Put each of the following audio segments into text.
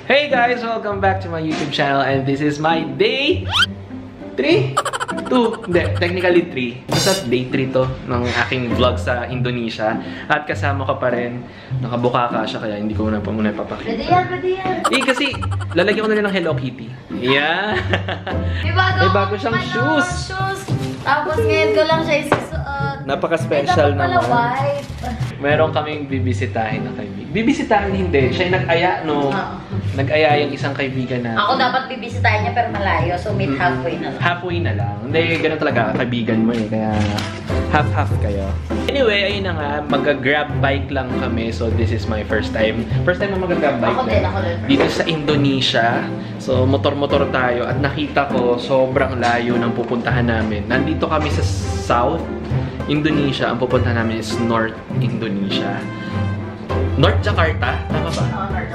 Hey guys! Welcome back to my YouTube channel and this is my day 3? 2? Hindi, technically 3. Basta day 3 to ng aking vlog sa Indonesia. At kasama ka pa rin. Nakabuka ka siya kaya hindi ko muna ipapakita. Pwede yan. Kasi lalagyan ko na rin ng Hello Kitty. Yeah! May bago siyang shoes! Tapos ngayon ko lang siya isusuot. Napaka-special naman. Meron kaming bibisitahin na kaibigan. Bibisitahin hindi. Siya yung nag-aya, no? Nag-aya yung isang kaibigan na. Ako dapat bibisitahin niya pero malayo. So meet halfway na lang. Halfway na lang. Hindi, ganun talaga. Kaibigan mo eh. Kaya half-half kayo. Anyway, ayun na nga. Mag-grab bike lang kami. So this is my first time. First time na mag-grab bike. Ako din. Dito sa Indonesia. So motor-motor tayo. At nakita ko sobrang layo ng pupuntahan namin. Nandito kami sa South Indonesia. Ang pupuntahan namin is North Indonesia. North Jakarta? Tama ba?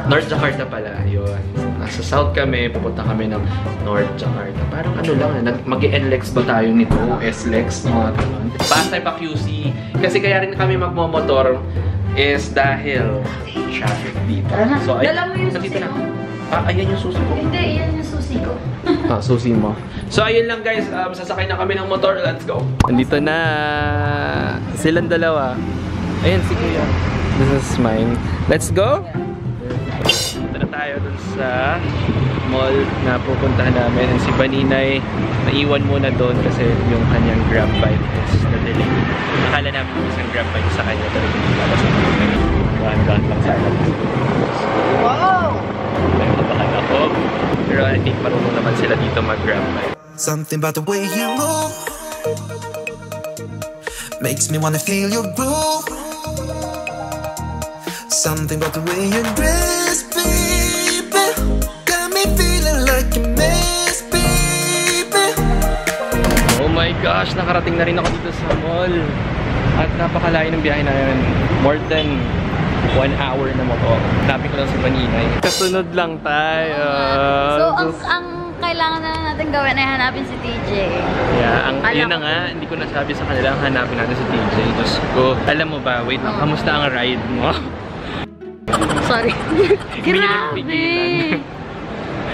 North Jakarta pala. Yun. Nasa South kami. Pupunta kami ng North Jakarta. Parang ano lang. Mag-NLEX ba tayo nito? S-LEX? Mga ganun. Pasay pa QC. Kasi kaya rin kami magmomotor is dahil traffic dito. So, dala mo yung susi ko. Ayan yung susi ko. Hindi, yan yung susi ko. Susi mo. So, ayun lang guys. Sasakay na kami ng motor. Let's go. Andito na. Silang dalawa. Ayan si Kuya. This is mine. Let's go. Punta na tayo dun sa mall na pupuntahan namin. And si Baninay, naiwan muna doon kasi yung kanyang grab bike is na-delay. Akala namin yung isang grab bike sa kanya. Pero hindi pala sa kanya. Gaan-gaan lang sa akin. Wow! May matakan ako. Pero I think marunong naman sila dito mag-grab bike. Something about the way you move makes me wanna feel your groove. Something about the way you dress, baby, got me feeling like a mess, baby. Oh my gosh, nakarating na rin ako dito sa mall. At napakalayo ng biyahe na yun. More than 1 hour na motor. Hanapin ko lang si Baninay. Kasunod lang tayo. So, ang kailangan na lang natin gawin ay hanapin si TJ. Yeah, yun na nga, hindi ko nasabi sa kanila ang hanapin natin si TJ. Tapos alam mo ba, wait lang, kamusta ang ride mo? Sorry. Grabe! Bigilan.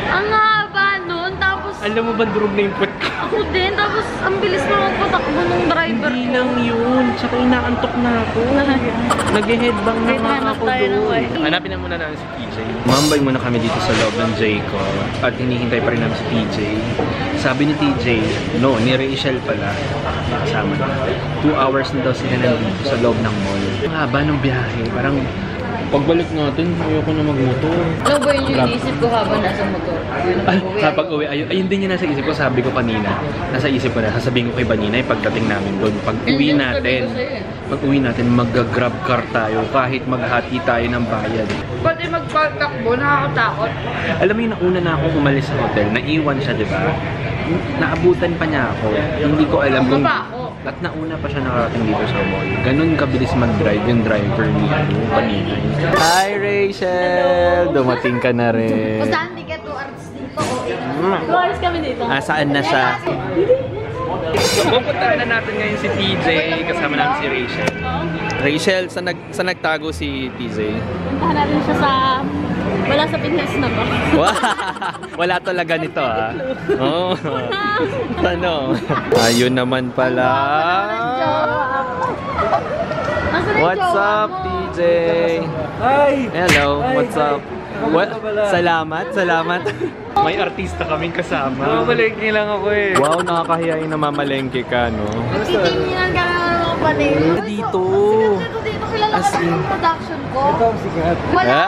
Ang haba nun, tapos Alam mo ba, durog na yung puwet ko? ako din, tapos ang bilis na magpatakbo ng driver. Hindi lang yun, tsaka inaantok na ako. Nag-headbang na nga ako doon. Hanapin na muna namin si TJ. Mambay muna kami dito sa loob ng Jayco at hinihintay pa rin namin si TJ. Sabi ni TJ, no, ni Rachel pala, kasama na. 2 hours na daw sila nandito sa loob ng mall. Ang haba ng biyahe, parang pagbalik natin, ayoko na magmotor. Ano ba yun yung isip ko habang nasa motor? Kapag uwi, ayun din yung nasa isip ko, sabi ko kanina. Nasa isip ko na, sasabihin ko kay Baninay pagdating namin doon. Pag uwi natin, mag-grab car tayo kahit maghati tayo ng bayad. Pati magpagtakbo, nakakatakot. Alam mo yung nauna na akong umalis sa hotel, naiwan siya, di ba? Naabutan pa niya ako. Hindi ko alam kung... At nauna pa siya nakarating dito sa mall. Ganun kabilis mag-drive yung driver ni Baninay. Hi Rachel! Hello. Dumating ka na rin. O saan di ka 2 hours dito? 2 hours kami dito. Saan na siya? So, pupuntahan na natin ngayon si TJ. Kasama namin si Rachel. Rachel, saan nagtago si TJ? Puntahan natin siya sa... Wala sa Pinas na ba? Wala talaga nito Oh. Ano? Ayun naman pala. What's up, TJ? Hi! Hello, what's up? Salamat. May artista kaming kasama. Namamalengke lang ako eh. Wow, nakakahiyain na mamalengke ka, no? Titingnan ka na ng panel. Dito. Dito kilala ka ng production ko. Ito ang sikat. Wala.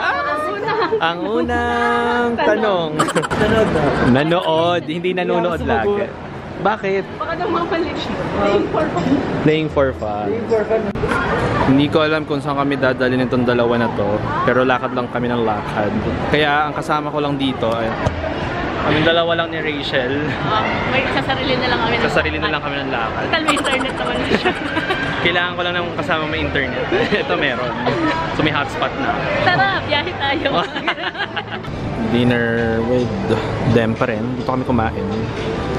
Ang unang tanong. Nanood, hindi nanonood lagi. Bakit? Baka daw mapalik. Playing for fun. Hindi ko alam kung saan kami dadalhin itong dalawa na to. Pero lakad lang kami ng lakad. Kaya ang kasama ko lang dito ay kaming dalawa lang ni Rachel. May sasarili na lang kami. Sasarili na lang kami ng lakad. Total may internet naman siya. Kailangan ko lang ng kasama may internet. Ito meron. So may hotspot na. Tara, biyahe tayo. Dinner with them pa rin. Dito kami kumain.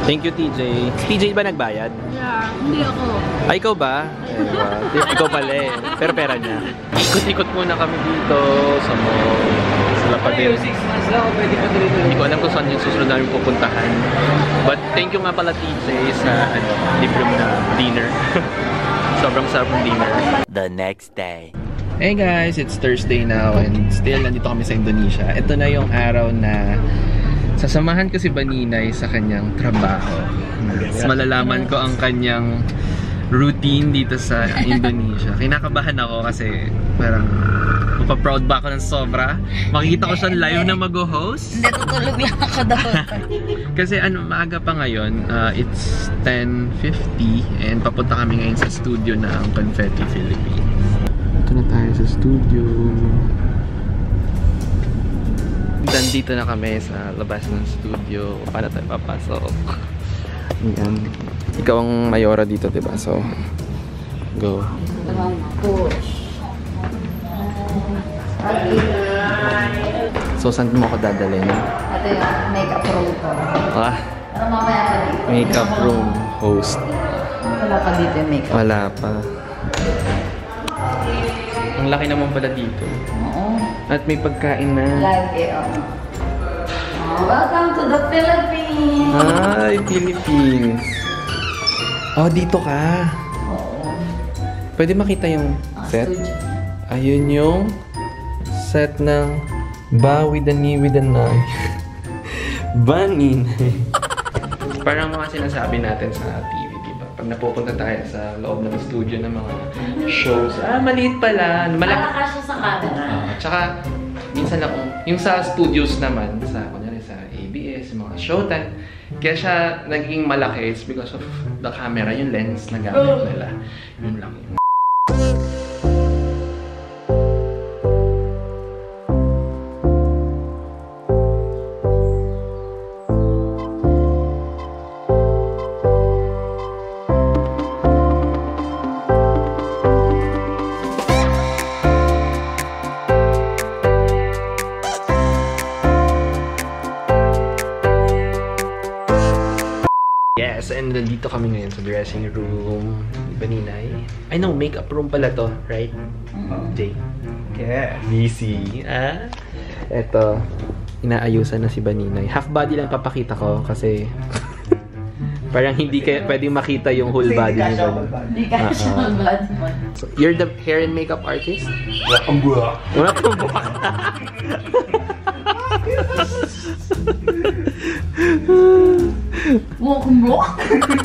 Thank you, TJ. Si TJ ba nagbayad? Yeah, hindi ako. Ay, ikaw ba? Ikaw pala eh. Pero pera niya. Ikot-ikot muna kami dito sa mall. Sila pa din. 6 months lang, pwede pa tuloy-tuloy. Hindi ko alam kung saan yung susunod namin pupuntahan. But thank you nga pala TJ sa libre mo na dinner. Sobrang sarap ng dinner. The next day. Hey guys, it's Thursday now and still nandito kami sa Indonesia. Ito na yung araw na sasamahan ko si Baninay sa kanyang trabaho. Mas malalaman ko ang kanyang routine dito sa Indonesia. Kinakabahan ako kasi parang mapaproud ba ako ng sobra. Makikita ko siya live na mag-host. Hindi, tutulog lang ako daw. Kasi maaga pa ngayon, it's 10:50 and papunta kami ngayon sa studio ng Confetti Philippines. Ito na tayo sa studio. Nandito na kami sa labas ng studio. Paano tayo papasok? Ayan. Ikaw ang mayora dito, diba? So, go. So, saan mo ako dadalhin? Ito yung makeup room ko. Pero mamaya pa dito. Makeup room host. Wala pa dito yung makeup. Wala pa. Ang laki naman pala dito. Oo. At may pagkain na. Lagi, welcome to the Philippines! Hi, Philippines! Oh, dito ka. Oo. Pwede makita yung set? Studio. Ayun yung set ng Ba with the knee with the knife. Banin. Parang mga sinasabi natin sa TV, diba? Pag napupunta tayo sa loob ng studio ng mga shows, maliit pala. Malakas siya sa camera. Tsaka, minsan ako, yung sa studios naman, sa kunyari sa ABS, mga Showtime, kaya siya naging malaki is because of the camera, yung lens na gamit nila. Yun lang yun. Yes, and nandito kami ngayon sa dressing room ni Baninay. I know, makeup room pala to, right? Jay? Yeah, busy. Eto, inaayusan na si Baninay. Half body lang papakita ko kasi parang hindi kaya pwedeng makita yung whole body ni Baninay. Hindi ka siya mag-body mo. So, you're the hair and makeup artist? Wala kang buha. Wala kang buhok.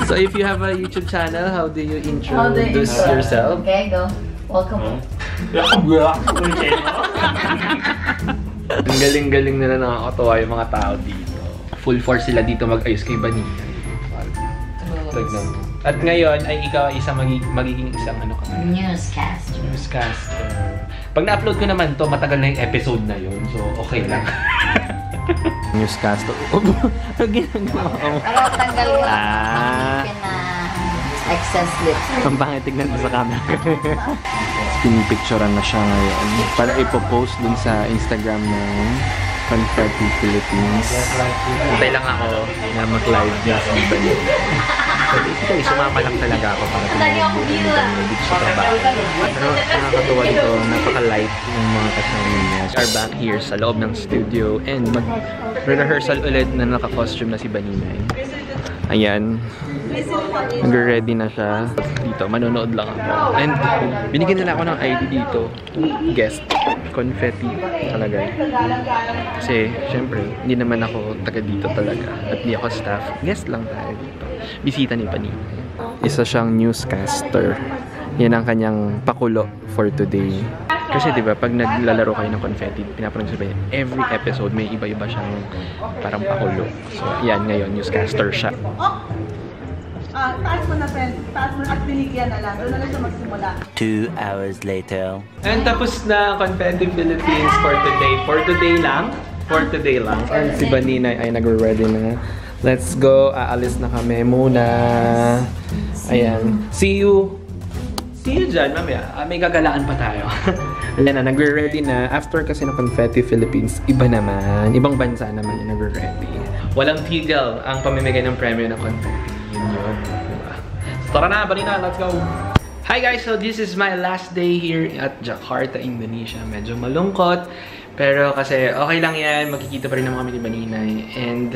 So if you have a YouTube channel, how do you introduce yourself? Okay, go. Welcome. Wala kang buha. Ang galing-galing nila, nakakatawa yung mga tao dito. Full force sila dito mag-ayos kay Baninay. At ngayon ay ikaw ay magiging isang ano ka? Newscaster. Newscaster. Pag na-upload ko naman to, matagal na yung episode na yun. So, okay lang. Newscaster. Ano ginagawa mo? Pero tanggal ko excess lips. Ang pangit tignan sa camera. Pinipicturean na siya ngayon para ipopost dun sa Instagram ng Confetti Philippines. Hintay lang ako na mag-live na sa Baninay. So basically, sumama lang talaga ako para tingnan dito sa trabaho. Pero nakakatuwa dito, napaka-light ng mga kasama niya. We are back here sa loob ng studio and mag-rehearsal ulit na naka-costume na si Baninay. Ayan. Nag-ready na siya. Dito, manonood lang ako. And binigyan nila ako ng ID dito. Guest. Confetti talaga. Kasi, syempre, hindi naman ako taga dito talaga. At hindi ako staff. Guest lang tayo dito. Bisita ni Baninay. Isa siyang newscaster. Yan ang kanyang pakulo for today. Kasi diba, pag naglalaro kayo ng Confetti, pinapanood sa every episode may iba-iba siyang parang pakulo. So, yan ngayon, newscaster siya. Taas mo na, friend. Taas mo na at binigyan na lang. Doon na lang siya magsimula. 2 hours later. And tapos na ang Confetti Philippines for today. For today lang. For today lang. And si Baninay ay nag-ready na. Let's go. Aalis na kami muna. Ayan. See you. See you dyan, mamaya. May gagalaan pa tayo. Ayan na, nag-ready na. After kasi ng Confetti Philippines, iba naman. Ibang bansa naman yung nag-ready. Walang tigil ang pamimigay ng premyo ng Confetti. Yun. Diba? So, tara na, Baninay. Let's go. Hi guys! So this is my last day here at Jakarta, Indonesia. Medyo malungkot. Pero kasi okay lang yan, magkikita pa rin naman kami ni Maninay. And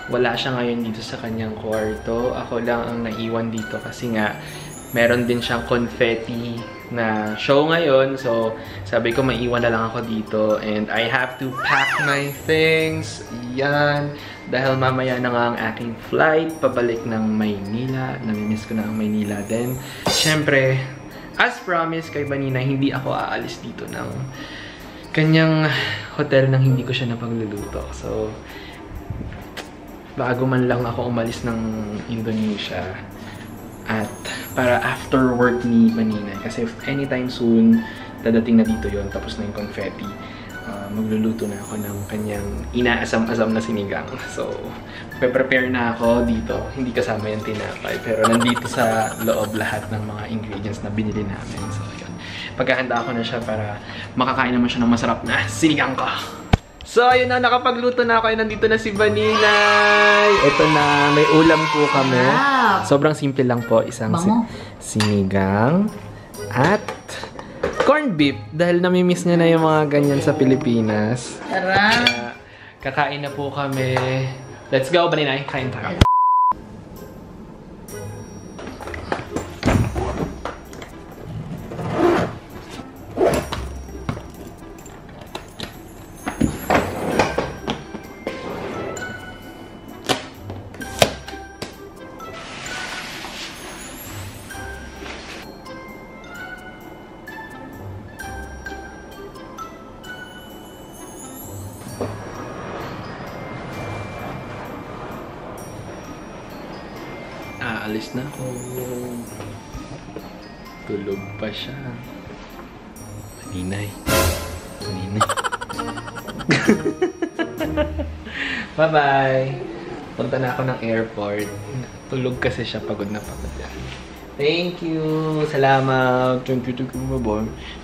wala siya ngayon dito sa kanyang kwarto. Ako lang ang naiwan dito kasi nga meron din siyang confetti na show ngayon. So sabi ko maiwan na lang ako dito. And I have to pack my things. Yan. Dahil mamaya na nga ang aking flight pabalik ng Maynila. Namimiss ko na ang Maynila din. Siyempre, as promised kay Maninay, hindi ako aalis dito ng kanyang hotel nang hindi ko siya napagluluto. So, bago man lang ako umalis ng Indonesia at para after work ni Maninay. Kasi anytime soon, dadating na dito yon, tapos na yung confetti. Magluluto na ako ng kanyang inaasam-asam na sinigang. So, prepare na ako dito. Hindi kasama yung tinapay. Pero nandito sa loob lahat ng mga ingredients na binili namin. So, yun. Pagkahanda ko na siya para makakain naman siya ng masarap na sinigang ko. So, ayun na. Nakapagluto na ako. Nandito na si Maninay. Ito na. May ulam po kami. Wow. Sobrang simple lang po. Isang sinigang at corned beef, dahil namimiss niya na yung mga ganyan sa Pilipinas. Tara! Kakain na po kami. Let's go, Maninay. Kain tayo. Alis na ako. Tulog pa siya. Maninay. Maninay. Bye-bye. Punta na ako ng airport. Tulog kasi siya. Pagod na pagod yan. Thank you. Salamat. Thank you.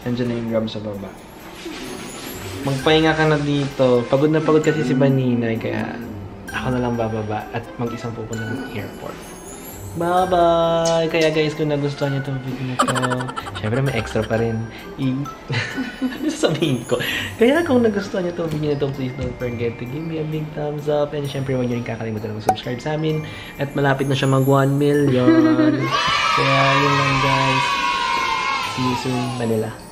Nandiyan na yung grab sa baba. Magpahinga ka na dito. Pagod na pagod kasi si Maninay. Kaya ako na lang bababa at mag-isang pupunta ng airport. Bye-bye! Kaya guys, kung nagustuhan niyo itong video na ito, syempre may extra pa rin. Sasabihin ko. Kaya kung nagustuhan niyo itong video na ito, please don't forget to give me a big thumbs up. And syempre, huwag niyo rin kakalimutan na mag-subscribe sa amin. At malapit na siya mag 1 million. Kaya yun lang guys. See you soon, Manila.